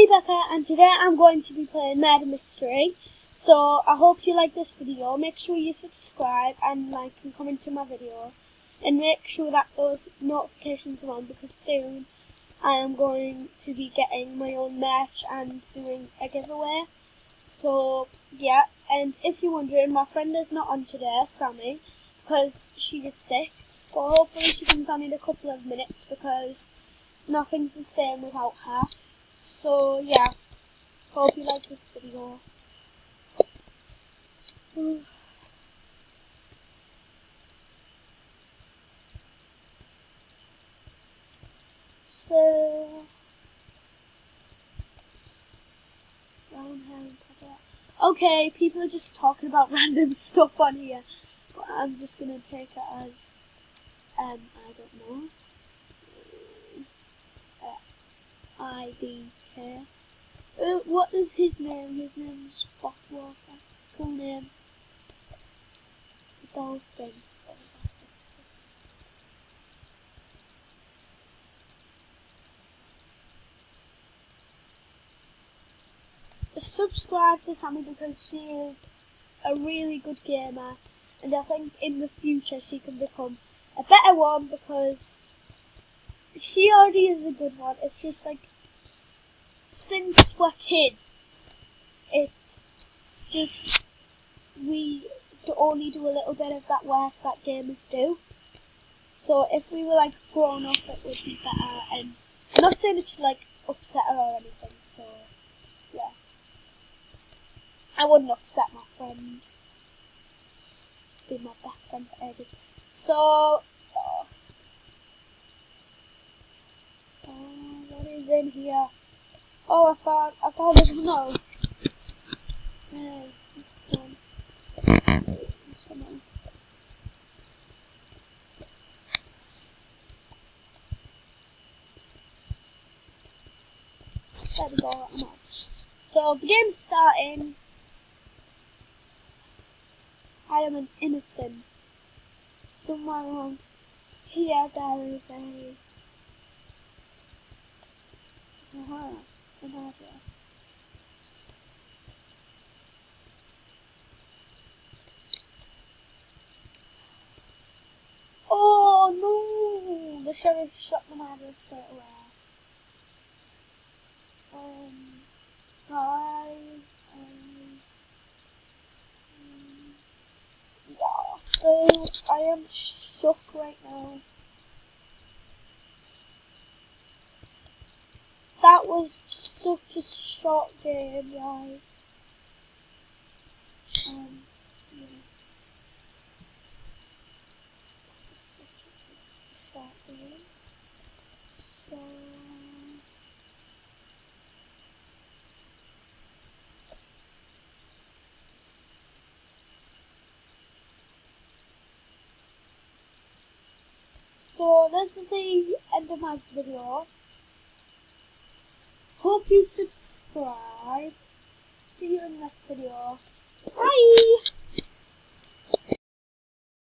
me, Becca, and today I'm going to be playing Murder Mystery. So I hope you like this video. Make sure you subscribe and like and comment to my video, and make sure that those notifications are on, because soon I am going to be getting my own merch and doing a giveaway. So yeah, and if you're wondering, my friend is not on today, Sammy, because she is sick. But hopefully she comes on in a couple of minutes, because nothing's the same without her. So yeah, hope you like this video. So okay, people are just talking about random stuff on here, but I'm just gonna take it as I don't know, IDK. What is his name? His name's Botwalker. Cool name. Dolphin. Subscribe to Sammy, because she is a really good gamer, and I think in the future she can become a better one, because she already is a good one. It's just like, since we're kids, we only do a little bit of that work that gamers do. So if we were like grown up, it would be better. And I'm not saying it should like upset her or anything. So yeah, I wouldn't upset my friend. She's been my best friend for ages. So what is in here? Oh, I found a note. There we go. So the game's starting. I am an innocent. Somewhere around here there is a an area. Oh no! The sheriff shot the murderer straight away. Yeah, so I am shook right now. That was such a short game, guys. Yeah. Such a short game. So this is the end of my video. Hope you subscribe. See you in the next video. Bye!